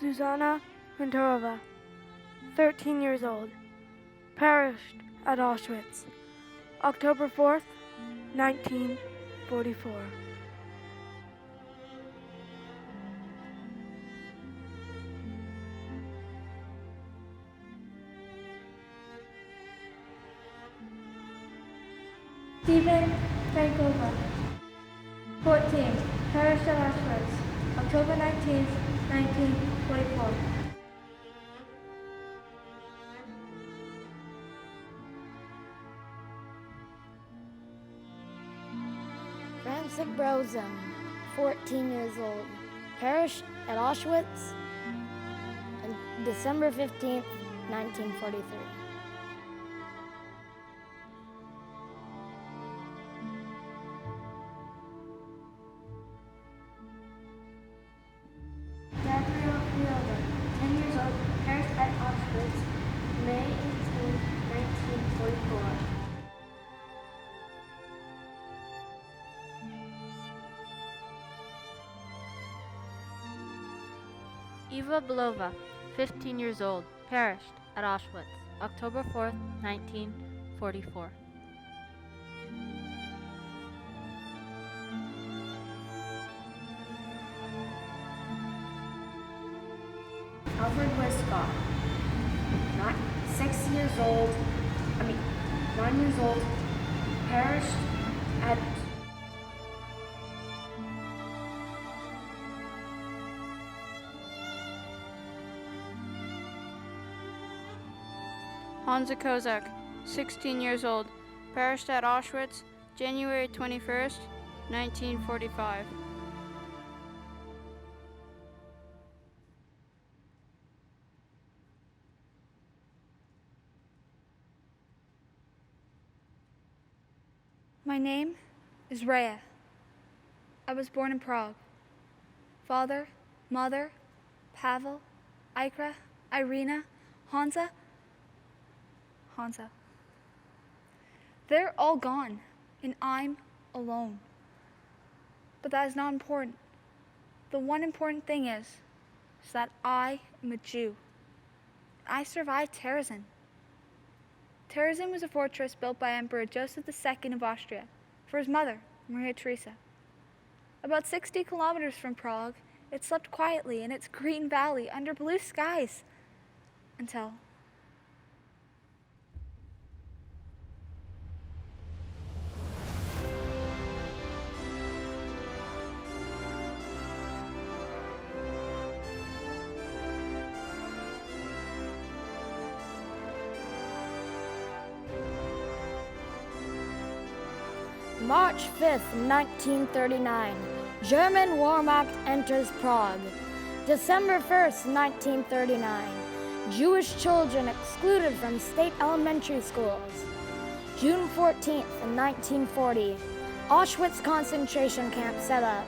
Englanderova, 13 years old, perished at Auschwitz, October 4th, 1944. Stephen Frankova, 14, perished at Auschwitz, October 19th, 1944. Francis Brozum, 14 years old, perished at Auschwitz on December 15th, 1943. Gabriel Fielder, 10 years old, perished at Auschwitz, May 18th, 1944. Eva Belova, 15 years old, perished at Auschwitz, October 4th, 1944. Alfred Westcott, 9 years old, perished at Hansa Kozak, 16 years old, perished at Auschwitz, January 21st, 1945. My name is Rhea. I was born in Prague. Father, mother, Pavel, Ikra, Irina, Hansa. They're all gone, and I'm alone. But that is not important. The one important thing is that I am a Jew. I survived Terezin. Terezin was a fortress built by Emperor Joseph II of Austria for his mother, Maria Theresa. About 60 kilometers from Prague, it slept quietly in its green valley under blue skies until March 5th, 1939, German Wehrmacht enters Prague. December 1st, 1939, Jewish children excluded from state elementary schools. June 14th, 1940, Auschwitz concentration camp set up.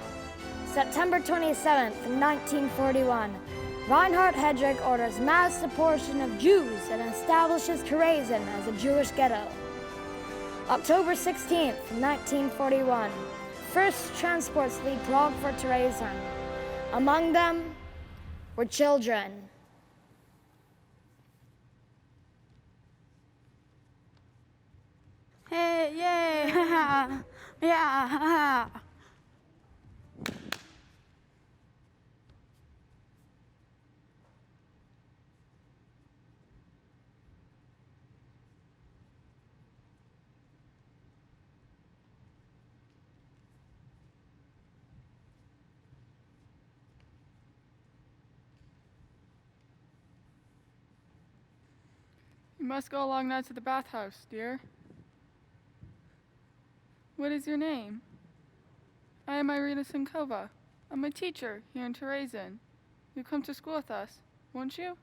September 27th, 1941, Reinhard Heydrich orders mass deportation of Jews and establishes Terezin as a Jewish ghetto. October 16th, 1941, first transports leave Prague for Terezin. Among them were children. Hey, yay! Yeah! You must go along now to the bathhouse, dear. What is your name? I am Irina Sinkova. I'm a teacher here in Terezin. You'll come to school with us, won't you?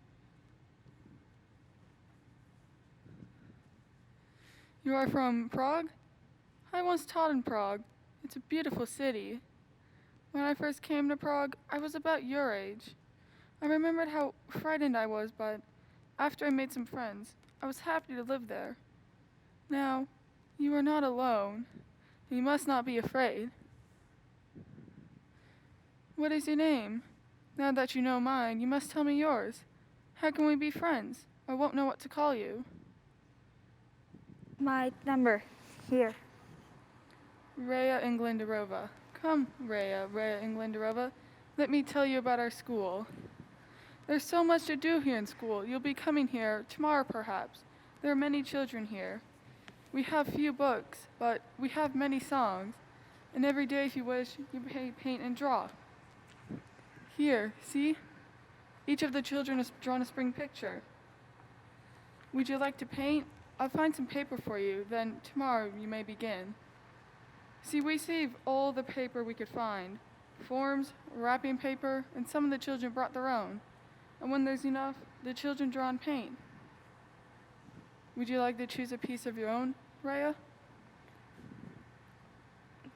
You are from Prague? I once taught in Prague. It's a beautiful city. When I first came to Prague, I was about your age. I remembered how frightened I was, but after I made some friends, I was happy to live there. Now, you are not alone. You must not be afraid. What is your name? Now that you know mine, you must tell me yours. How can we be friends? I won't know what to call you. My number, here. Rhea Englanderova. Come, Rhea Englanderova. Let me tell you about our school. There's so much to do here in school. You'll be coming here tomorrow, perhaps. There are many children here. We have few books, but we have many songs. And every day, if you wish, you may paint and draw. Here, see? Each of the children has drawn a spring picture. Would you like to paint? I'll find some paper for you, then tomorrow you may begin. See, we saved all the paper we could find. Forms, wrapping paper, and some of the children brought their own. And when there's enough, the children draw and paint. Would you like to choose a piece of your own, Rhea?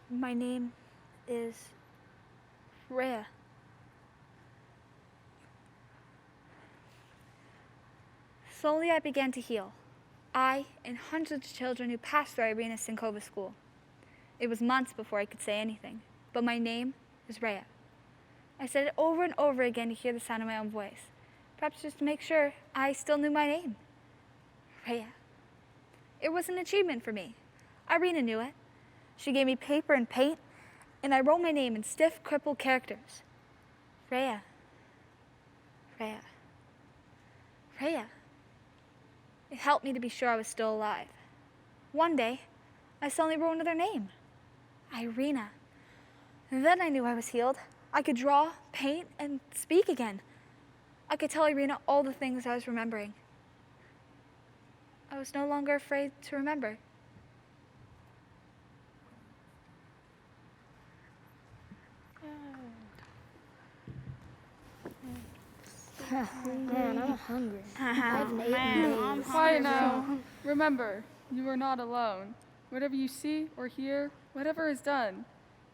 My name is Rhea. Slowly I began to heal. I and hundreds of children who passed through Irina Sinkova school. It was months before I could say anything, but my name was Rhea. I said it over and over again to hear the sound of my own voice, perhaps just to make sure I still knew my name. Rhea. It was an achievement for me. Irina knew it. She gave me paper and paint, and I wrote my name in stiff, crippled characters. Rhea. Rhea. Rhea. It helped me to be sure I was still alive. One day, I suddenly wrote another name. Irina. And then I knew I was healed. I could draw, paint, and speak again. I could tell Irina all the things I was remembering. I was no longer afraid to remember. Man, I'm hungry. I haven't eaten in days. Quiet now. Remember, you are not alone. Whatever you see or hear, whatever is done,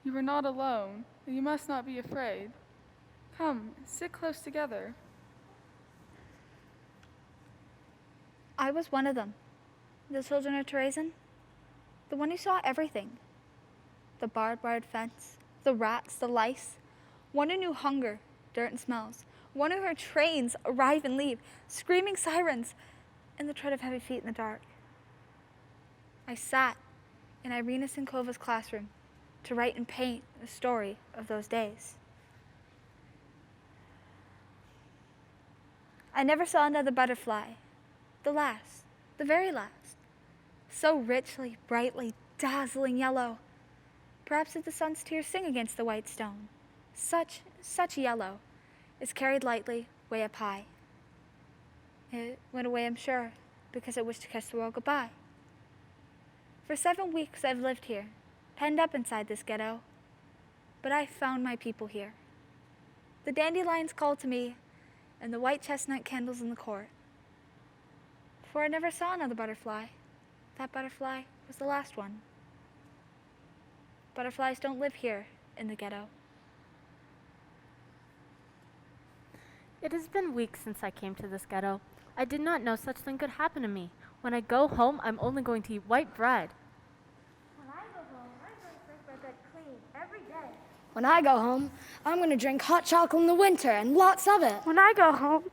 you are not alone, and you must not be afraid. Come, sit close together. I was one of them. The children of Terezin. The one who saw everything. The barbed wire fence, the rats, the lice. One who knew hunger, dirt and smells. One who heard trains arrive and leave, screaming sirens, and the tread of heavy feet in the dark. I sat in Irina Sinkova's classroom to write and paint the story of those days. I never saw another butterfly, the last, the very last, so richly, brightly, dazzling yellow. Perhaps if the sun's tears sing against the white stone, such yellow is carried lightly way up high. It went away, I'm sure, because it wished to kiss the world goodbye. For 7 weeks I've lived here, penned up inside this ghetto, but I found my people here. The dandelions called to me, and the white chestnut candles in the court. For I never saw another butterfly. That butterfly was the last one. Butterflies don't live here in the ghetto. It has been weeks since I came to this ghetto. I did not know such thing could happen to me. When I go home, I'm only going to eat white bread. When I go home, I'm going to drink my bed clean every day. When I go home, I'm going to drink hot chocolate in the winter and lots of it. When I go home,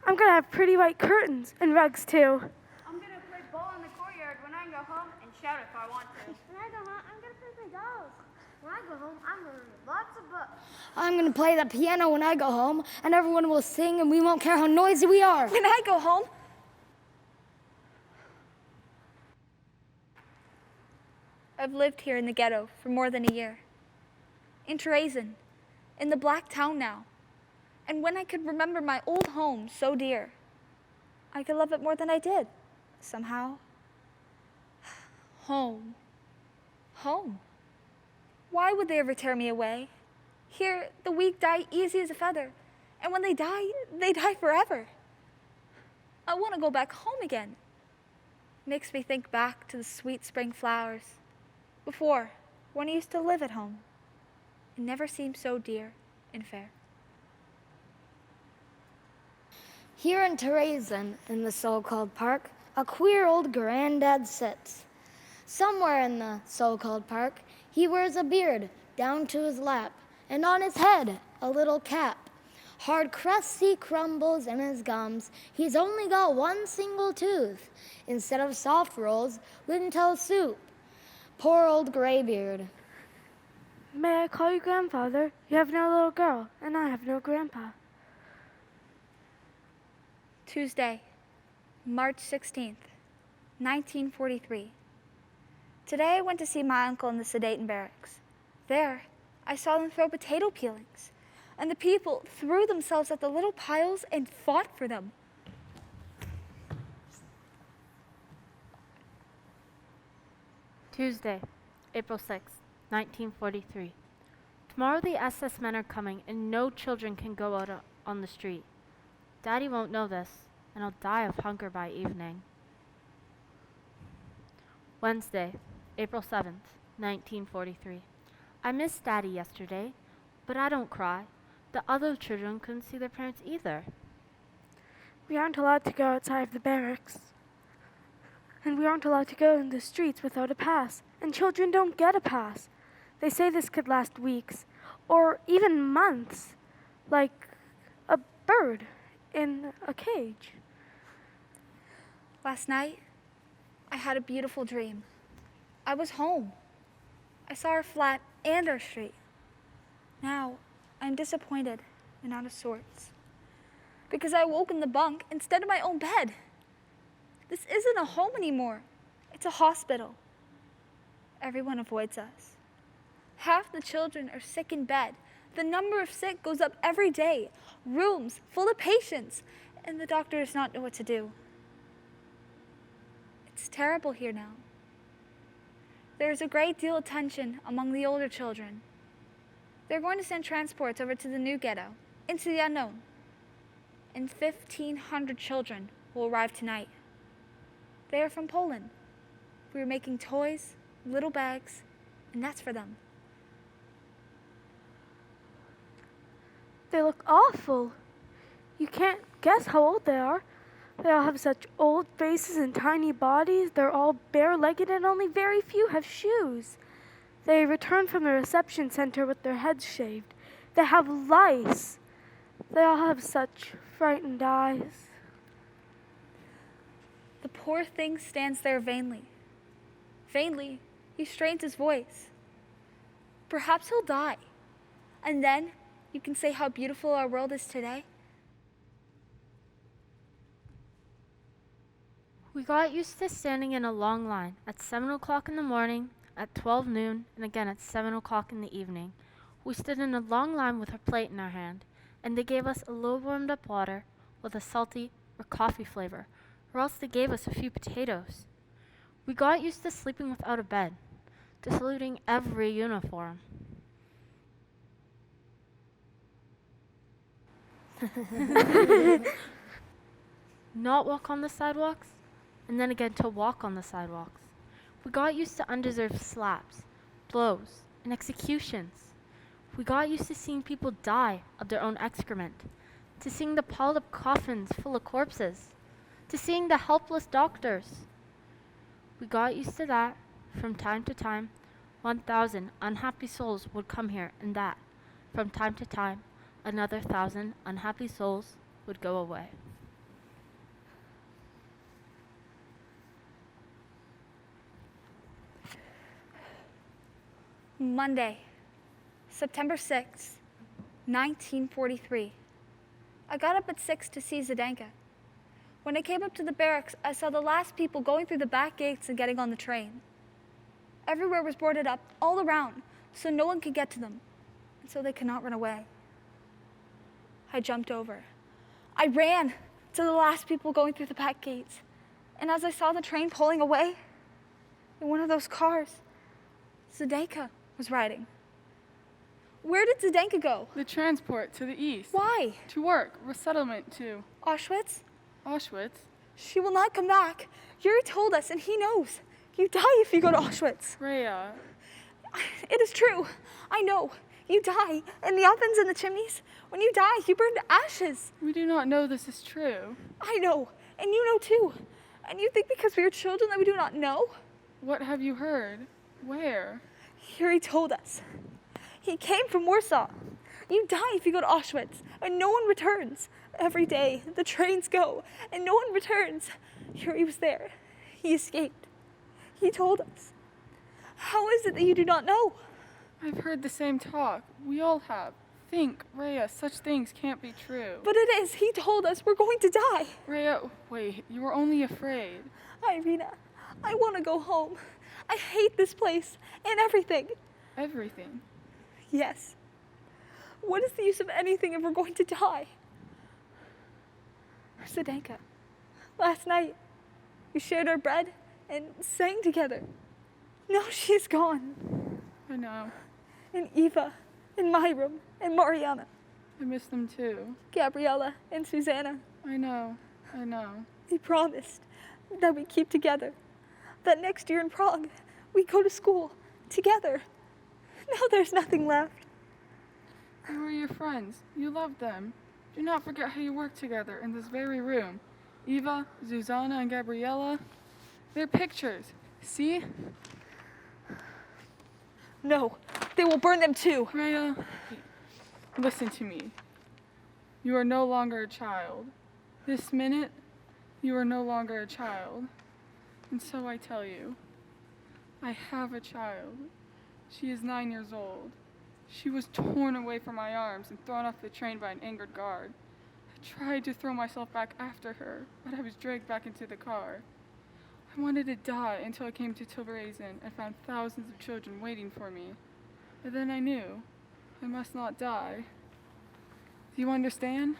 I'm going to have pretty white curtains and rugs too. I'm going to play ball in the courtyard when I go home and shout if I want to. When I go home, I'm going to play with my dolls. When I go home, I'm going to read lots of books. I'm going to play the piano when I go home, and everyone will sing, and we won't care how noisy we are. When I go home, I've lived here in the ghetto for more than a year. In Terezin, in the black town now. And when I could remember my old home so dear, I could love it more than I did, somehow. Home. Home. Why would they ever tear me away? Here, the weak die easy as a feather. And when they die forever. I want to go back home again. Makes me think back to the sweet spring flowers. Before, when I used to live at home. It never seemed so dear and fair. Here in Terezin, in the so-called park, a queer old granddad sits. Somewhere in the so-called park, he wears a beard down to his lap, and on his head, a little cap. Hard crusty crumbles in his gums. He's only got one single tooth. Instead of soft rolls, lentil soup. Poor old graybeard. May I call you grandfather? You have no little girl, and I have no grandpa. Tuesday, March 16th, 1943. Today I went to see my uncle in the Sudeten barracks. There, I saw them throw potato peelings, and the people threw themselves at the little piles and fought for them. Tuesday, April 6th, 1943. Tomorrow the SS men are coming and no children can go out on the street. Daddy won't know this, and I'll die of hunger by evening. Wednesday, April 7th, 1943. I missed Daddy yesterday, but I don't cry. The other children couldn't see their parents either. We aren't allowed to go outside of the barracks. And we aren't allowed to go in the streets without a pass. And children don't get a pass. They say this could last weeks, or even months, like a bird in a cage. Last night, I had a beautiful dream. I was home. I saw our flat and our street. Now, I'm disappointed and out of sorts because I woke in the bunk instead of my own bed. This isn't a home anymore. It's a hospital. Everyone avoids us. Half the children are sick in bed. The number of sick goes up every day. Rooms full of patients, and the doctor does not know what to do. It's terrible here now. There is a great deal of tension among the older children. They're going to send transports over to the new ghetto, into the unknown. And 1,500 children will arrive tonight. They are from Poland. We are making toys, little bags, and that's for them. They look awful. You can't guess how old they are. They all have such old faces and tiny bodies. They're all bare-legged and only very few have shoes. They return from the reception center with their heads shaved. They have lice. They all have such frightened eyes. The poor thing stands there vainly. Vainly, he strains his voice. Perhaps he'll die. And then you can say how beautiful our world is today. We got used to standing in a long line at 7 o'clock in the morning, at 12 noon, and again at 7 o'clock in the evening. We stood in a long line with our plate in our hand, and they gave us a little warmed up water with a salty or coffee flavor, or else they gave us a few potatoes. We got used to sleeping without a bed, to saluting every uniform. Not walk on the sidewalks, and then again to walk on the sidewalks. We got used to undeserved slaps, blows, and executions. We got used to seeing people die of their own excrement, to seeing the piled up coffins full of corpses, to seeing the helpless doctors. We got used to that. From time to time, 1,000 unhappy souls would come here, and that, from time to time, another 1,000 unhappy souls would go away. Monday, September 6th, 1943. I got up at 6 to see Zdenka. When I came up to the barracks, I saw the last people going through the back gates and getting on the train. Everywhere was boarded up, all around, so no one could get to them, and so they could not run away. I jumped over. I ran to the last people going through the back gates, and as I saw the train pulling away, in one of those cars, Zdenka was riding. Where did Zdenka go? The transport to the east. Why? To work, resettlement to Auschwitz? Auschwitz. She will not come back. Yuri told us, and he knows. You die if you go to Auschwitz. Rhea. It is true. I know. You die in the ovens and the chimneys. When you die, you burn to ashes. We do not know this is true. I know, and you know too. And you think because we are children that we do not know? What have you heard? Where? Yuri told us. He came from Warsaw. You die if you go to Auschwitz, and no one returns. Every day, the trains go, and no one returns. Yuri was there. He escaped. He told us. How is it that you do not know? I've heard the same talk. We all have. Think, Rhea, such things can't be true. But it is. He told us we're going to die. Rhea, wait, you were only afraid. Irina, I want to go home. I hate this place and everything. Everything? Yes. What is the use of anything if we're going to die? Zdenka, last night, we shared our bread and sang together. Now she's gone. I know. And Eva, and Myram, and Mariana, I miss them too. Gabriella, and Susanna. I know. They promised that we'd keep together. That next year in Prague, we'd go to school together. Now there's nothing left. They were your friends. You loved them. Do not forget how you worked together in this very room. Eva, Zuzana, and Gabriella. They're pictures. See? No, they will burn them too. Rhea, listen to me. You are no longer a child. This minute, you are no longer a child. And so I tell you, I have a child. She is 9 years old. She was torn away from my arms and thrown off the train by an angered guard. I tried to throw myself back after her, but I was dragged back into the car. I wanted to die until I came to Terezin and found thousands of children waiting for me. And then I knew I must not die. Do you understand?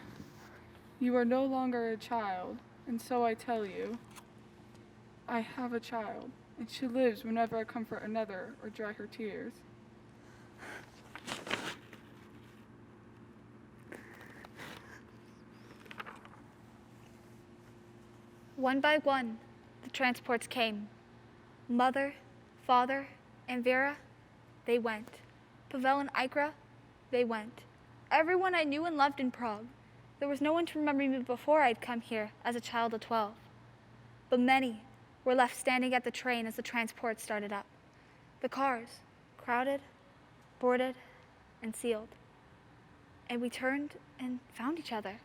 You are no longer a child, and so I tell you, I have a child, and she lives whenever I comfort another or dry her tears. One by one, the transports came. Mother, father, and Vera, they went. Pavel and Ikra, they went. Everyone I knew and loved in Prague. There was no one to remember me before I'd come here as a child of 12. But many were left standing at the train as the transport started up. The cars, crowded, boarded, and sealed. And we turned and found each other.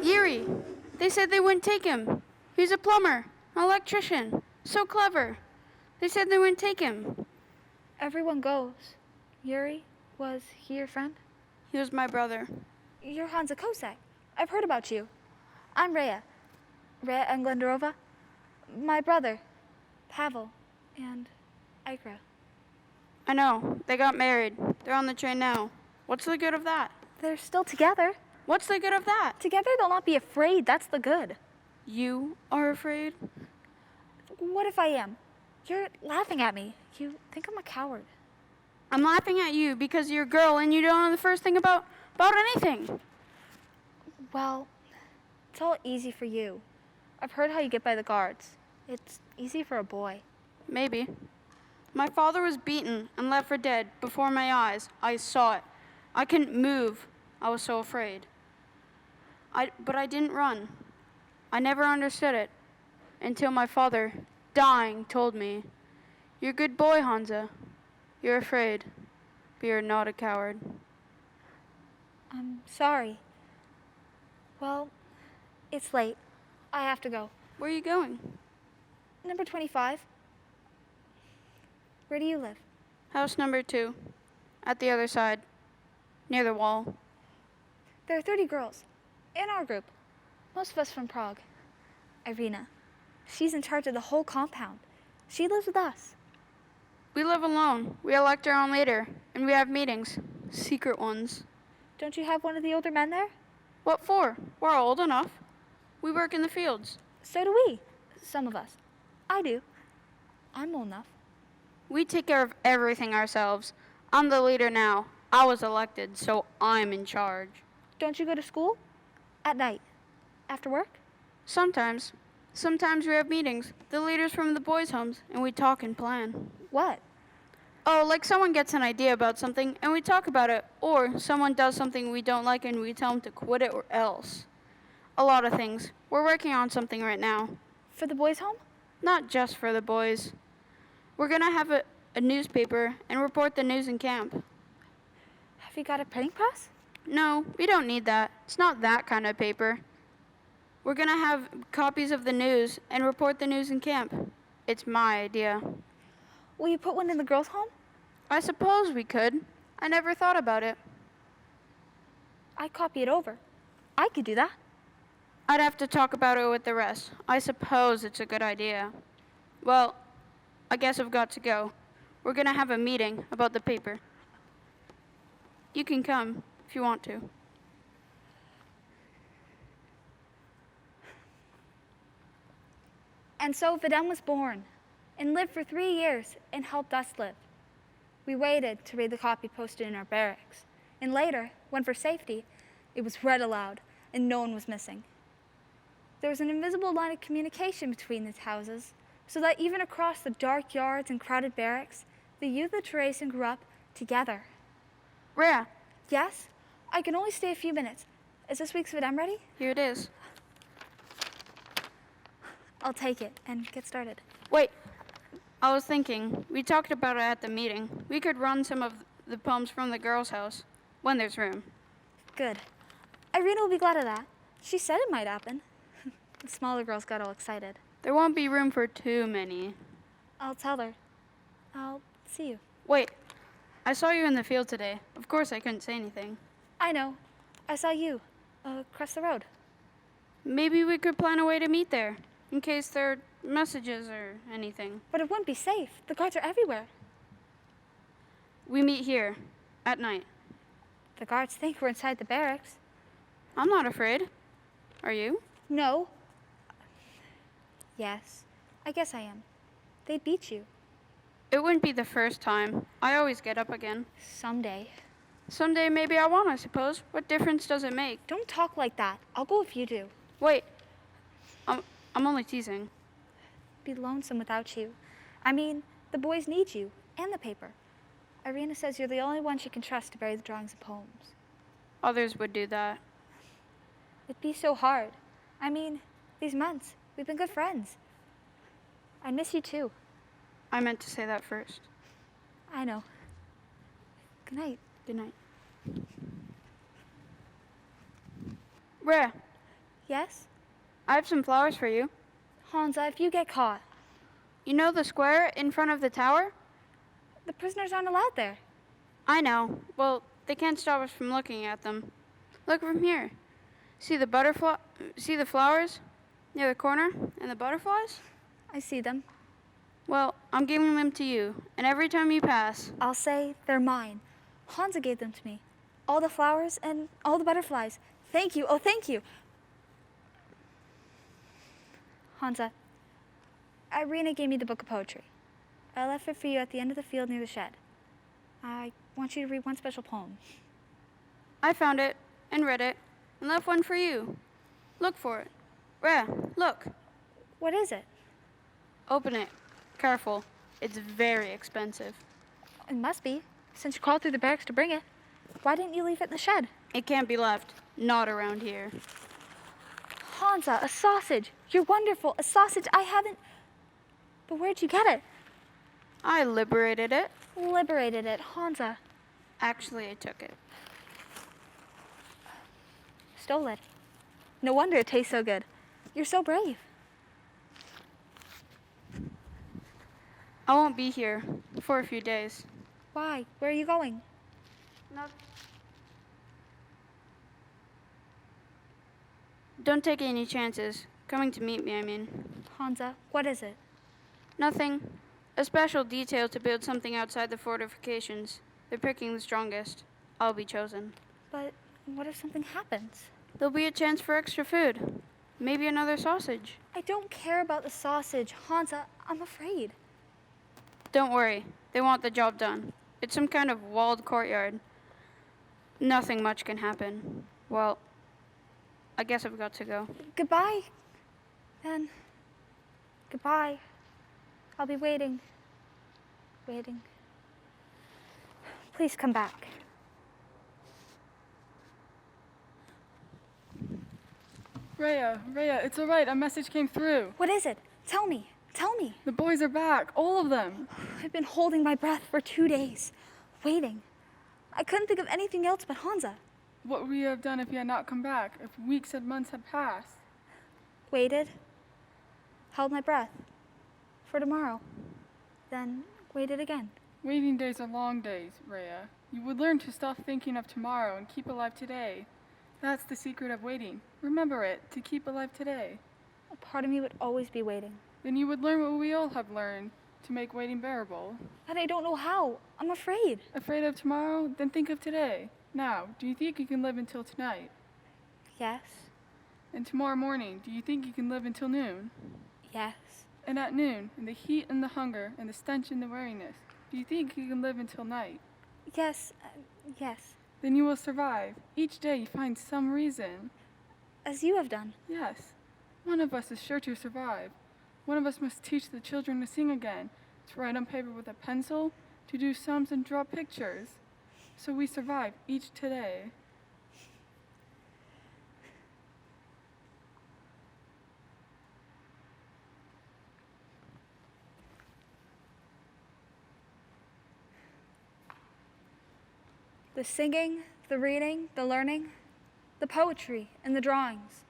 Yuri! They said they wouldn't take him. He's a plumber, an electrician, so clever. They said they wouldn't take him. Everyone goes. Yuri, was he your friend? He was my brother. You're Hansa Kosak. I've heard about you. I'm Rhea. Rhea Englanderova. My brother, Pavel, and Ikra. I know. They got married. They're on the train now. What's the good of that? They're still together. What's the good of that? Together they'll not be afraid. That's the good. You are afraid? What if I am? You're laughing at me. You think I'm a coward. I'm laughing at you because you're a girl and you don't know the first thing about anything. Well, it's all easy for you. I've heard how you get by the guards. It's easy for a boy. Maybe. My father was beaten and left for dead before my eyes. I saw it. I couldn't move. I was so afraid. But I didn't run. I never understood it until my father, dying, told me, "You're a good boy, Hansa. You're afraid, but you're not a coward." I'm sorry. Well, it's late. I have to go. Where are you going? Number 25. Where do you live? House number 2, at the other side, near the wall. There are 30 girls in our group, most of us from Prague. Irina, she's in charge of the whole compound. She lives with us. We live alone. We elect our own leader, and we have meetings, secret ones. Don't you have one of the older men there? What for? We're old enough. We work in the fields. So do we, some of us. I do. I'm old enough. We take care of everything ourselves. I'm the leader now. I was elected, so I'm in charge. Don't you go to school? At night? After work? Sometimes. Sometimes we have meetings, the leaders from the boys' homes, and we talk and plan. What? Oh, like someone gets an idea about something and we talk about it, or someone does something we don't like and we tell them to quit it or else. A lot of things. We're working on something right now. For the boys' home? Not just for the boys. We're gonna have a newspaper and report the news in camp. Have you got a printing press? No, we don't need that. It's not that kind of paper. We're gonna have copies of the news and report the news in camp. It's my idea. Will you put one in the girls' home? I suppose we could. I never thought about it. I'd copy it over. I could do that. I'd have to talk about it with the rest. I suppose it's a good idea. Well, I guess I've got to go. We're gonna have a meeting about the paper. You can come if you want to. And so Videm was born and lived for 3 years and helped us live. We waited to read the copy posted in our barracks. And later, when for safety, it was read aloud and no one was missing. There was an invisible line of communication between these houses, so that even across the dark yards and crowded barracks, the youth of Terezin grew up together. Rhea, Yes? I can only stay a few minutes. Is this week's Videm ready? here it is. I'll take it and get started. Wait, I was thinking, we talked about it at the meeting. We could run some of the poems from the girls' house, when there's room. Good. Irina will be glad of that. She said it might happen. The smaller girls got all excited. There won't be room for too many. I'll tell her. I'll see you. Wait, I saw you in the field today. Of course I couldn't say anything. I know. I saw you across the road. Maybe we could plan a way to meet there, in case there are messages or anything. But it wouldn't be safe. The guards are everywhere. We meet here, at night. The guards think we're inside the barracks. I'm not afraid. Are you? No. Yes. I guess I am. They beat you. It wouldn't be the first time. I always get up again. Someday. Someday maybe I won't, I suppose. What difference does it make? Don't talk like that. I'll go if you do. Wait. I'm only teasing. Be lonesome without you. I mean, the boys need you and the paper. Irina says you're the only one she can trust to bury the drawings and poems. Others would do that. It'd be so hard. I mean, these months, we've been good friends. I miss you too. I meant to say that first. I know. Good night. Good night. Rhea, Yes? I have some flowers for you. Hansa, if you get caught, You know the square in front of the tower? the prisoners aren't allowed there. I know. Well, they can't stop us from looking at them. Look from here. See the flowers near the corner and the butterflies? I see them. Well, I'm giving them to you, and every time you pass, I'll say they're mine. Hansa gave them to me. All the flowers and all the butterflies. Thank you. Oh, thank you. Hansa, Irina gave me the book of poetry. I left it for you at the end of the field near the shed. I want you to read one special poem. I found it and read it and left one for you. Look for it. Rhea, look. What is it? Open it. Careful. It's very expensive. It must be, since you crawled through the barracks to bring it. Why didn't you leave it in the shed? It can't be left. Not around here. Hansa, a sausage. You're wonderful. A sausage I haven't... But where'd you get it? I liberated it. Liberated it. Hansa. Actually, I took it. Stole it. No wonder it tastes so good. You're so brave. I won't be here for a few days. Why? Where are you going? Don't take any chances. Coming to meet me, I mean. Hansa, what is it? Nothing. A special detail to build something outside the fortifications. They're picking the strongest. I'll be chosen. But what if something happens? There'll be a chance for extra food. Maybe another sausage. I don't care about the sausage. Hansa, I'm afraid. Don't worry. They want the job done. It's some kind of walled courtyard. Nothing much can happen. Well, I guess I've got to go. Goodbye. Then, goodbye. I'll be waiting. Waiting. Please come back. Rhea, it's all right. A message came through. What is it? Tell me. Tell me. The boys are back, all of them. I've been holding my breath for 2 days, waiting. I couldn't think of anything else but Hansa. What would we have done if he had not come back, if weeks and months had passed? Waited. Held my breath. For tomorrow. Then waited again. Waiting days are long days, Rhea. You would learn to stop thinking of tomorrow and keep alive today. That's the secret of waiting. Remember it, to keep alive today. A part of me would always be waiting. Then you would learn what we all have learned, to make waiting bearable. But I don't know how. I'm afraid. Afraid of tomorrow? Then think of today. Now, do you think you can live until tonight? Yes. And tomorrow morning, do you think you can live until noon? Yes. And at noon, in the heat and the hunger and the stench and the weariness, do you think you can live until night? Yes. Yes. Then you will survive. Each day you find some reason. As you have done. Yes. One of us is sure to survive. One of us must teach the children to sing again, to write on paper with a pencil, to do sums and draw pictures. So we survive each today. The singing, the reading, the learning, the poetry, and the drawings.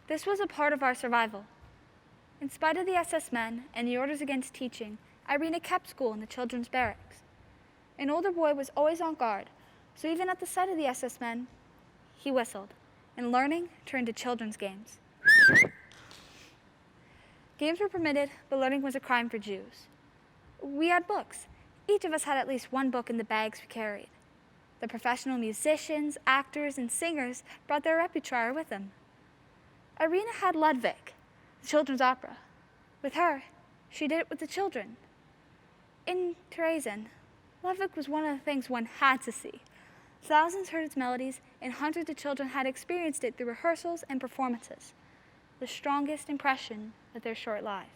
This was a part of our survival. In spite of the SS men and the orders against teaching, Irina kept school in the children's barracks. An older boy was always on guard, so even at the sight of the SS men, he whistled, and learning turned to children's games. Games were permitted, but learning was a crime for Jews. We had books. Each of us had at least one book in the bags we carried. The professional musicians, actors, and singers brought their repertoire with them. Irina had Ludwig, the children's opera. With her, she did it with the children. In Terezin, Ludwig was one of the things one had to see. Thousands heard its melodies, and hundreds of children had experienced it through rehearsals and performances, the strongest impression of their short lives.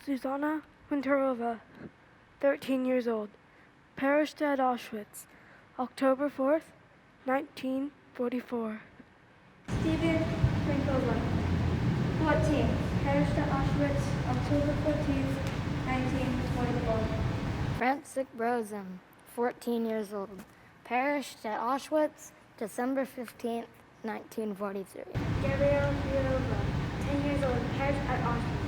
Susanna Winterova, 13 years old, perished at Auschwitz, October 4th, 1944. Stephen Frankova, 14, perished at Auschwitz, October 14th, 1944. Francis Brosen, 14 years old, perished at Auschwitz, December 15th, 1943. Gabrielle Fiorova, 10 years old, perished at Auschwitz,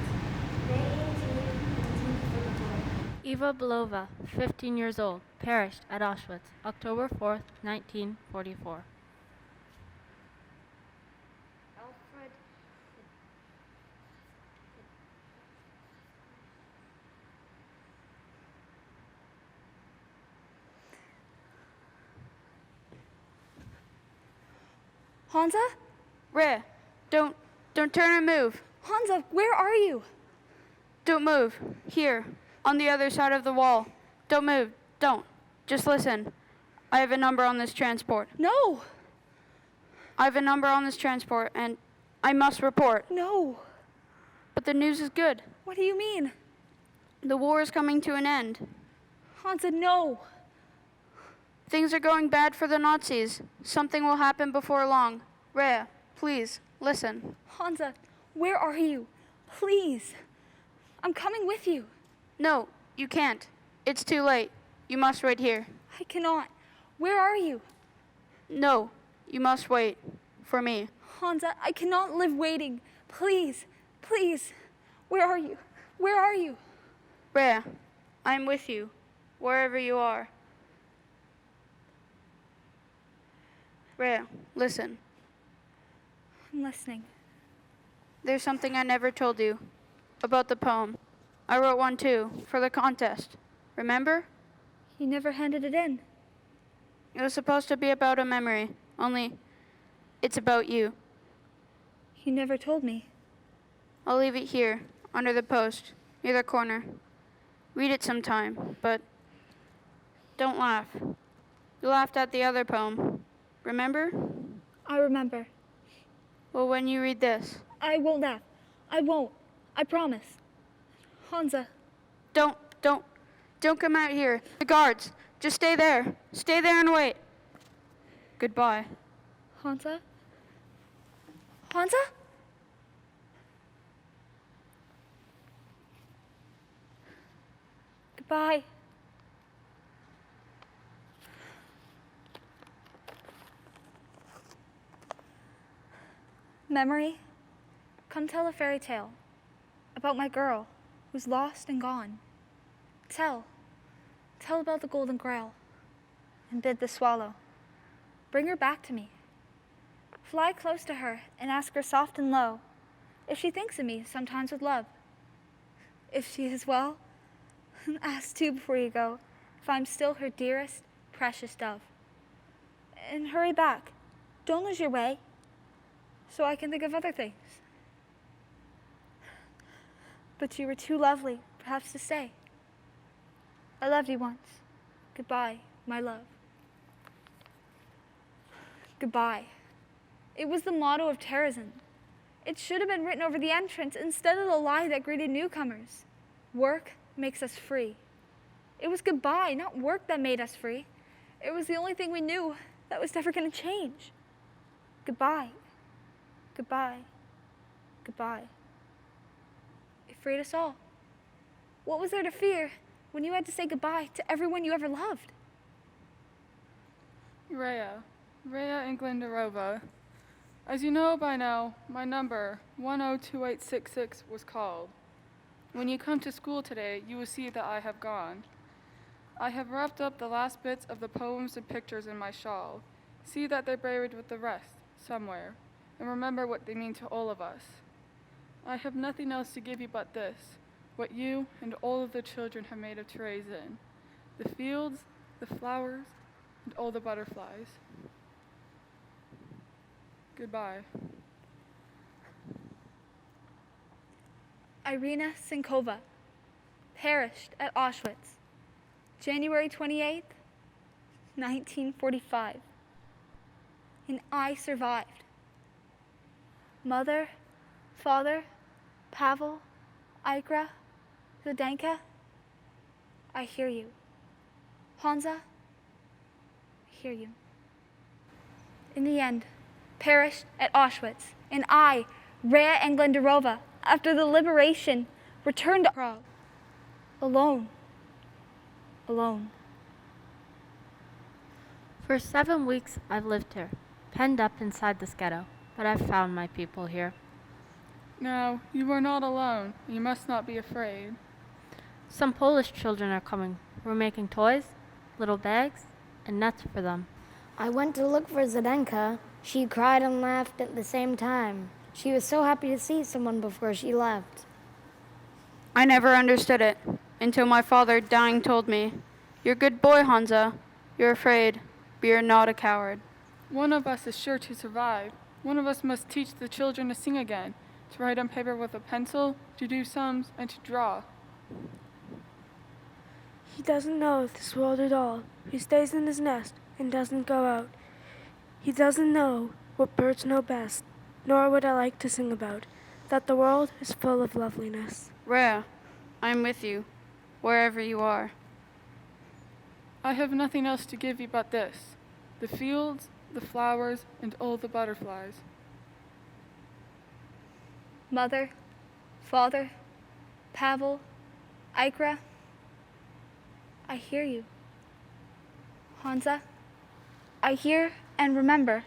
May 18th, 1944. Eva Belova, 15 years old, perished at Auschwitz, October 4th, 1944. Hansa? Rhea, don't turn and move. Hansa, where are you? Don't move. Here, on the other side of the wall. Don't move. Don't. Just listen. I have a number on this transport. No, I have a number on this transport, and I must report. no. But the news is good. What do you mean? The war is coming to an end. Hansa, no. Things are going bad for the Nazis. Something will happen before long. Rhea, please, listen. Hansa, where are you? Please. I'm coming with you. No, you can't. It's too late. You must wait here. I cannot. Where are you? No, you must wait. For me. Hansa, I cannot live waiting. Please, please. Where are you? Where are you? Rhea, I'm with you, wherever you are. Rhea, listen. I'm listening. There's something I never told you about the poem. I wrote one too, for the contest. Remember? You never handed it in. It was supposed to be about a memory, only it's about you. You never told me. I'll leave it here, under the post, near the corner. Read it sometime, but don't laugh. You laughed at the other poem. Remember? I remember. Well, when you read this. I won't laugh. I won't. I promise. Hansa. Don't come out here. The guards, just stay there. Stay there and wait. Goodbye. Hansa? Hansa? Goodbye. Memory, come tell a fairy tale about my girl who's lost and gone. Tell about the Golden Grail, and bid the swallow bring her back to me. Fly close to her and ask her soft and low if she thinks of me sometimes with love. If she is well, ask too before you go if I'm still her dearest, precious dove. And hurry back, don't lose your way, so I can think of other things. But you were too lovely, perhaps, to stay. I loved you once. Goodbye, my love. Goodbye. It was the motto of Terezin. It should have been written over the entrance instead of the lie that greeted newcomers. Work makes us free. It was goodbye, not work, that made us free. It was the only thing we knew that was never going to change. Goodbye. Goodbye. Goodbye. It freed us all. What was there to fear when you had to say goodbye to everyone you ever loved? Rhea Englanderova. As you know by now, my number, 102866, was called. When you come to school today, you will see that I have gone. I have wrapped up the last bits of the poems and pictures in my shawl. See that they're buried with the rest, somewhere, and remember what they mean to all of us. I have nothing else to give you but this, what you and all of the children have made of Terezin, the fields, the flowers, and all the butterflies. Goodbye. Irina Sinkova, perished at Auschwitz, January 28th, 1945. And I survived. Mother, father, Pavel, Ikra, Zdenka, I hear you. Hansa, I hear you. In the end, perished at Auschwitz, and I, Rhea Englanderova, after the liberation, returned to Prague. Alone. Alone. For 7 weeks I've lived here, penned up inside this ghetto, but I've found my people here. No, you are not alone. You must not be afraid. Some Polish children are coming. We're making toys, little bags, and nets for them. I went to look for Zdenka. She cried and laughed at the same time. She was so happy to see someone before she left. I never understood it until my father, dying, told me, "You're a good boy, Hansa. You're afraid, but you're not a coward." One of us is sure to survive. One of us must teach the children to sing again, to write on paper with a pencil, to do sums, and to draw. He doesn't know this world at all. He stays in his nest and doesn't go out. He doesn't know what birds know best, nor what I like to sing about, that the world is full of loveliness. Rhea, I'm with you, wherever you are. I have nothing else to give you but this, the fields, the flowers, and all the butterflies. Mother, father, Pavel, Ikra, I hear you. Hansa, I hear and remember.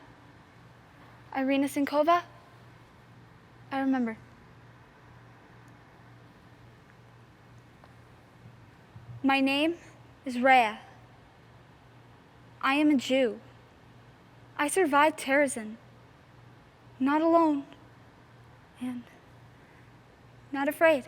Irina Sinkova, I remember. My name is Rhea. I am a Jew. I survived Terezin, not alone, and not afraid.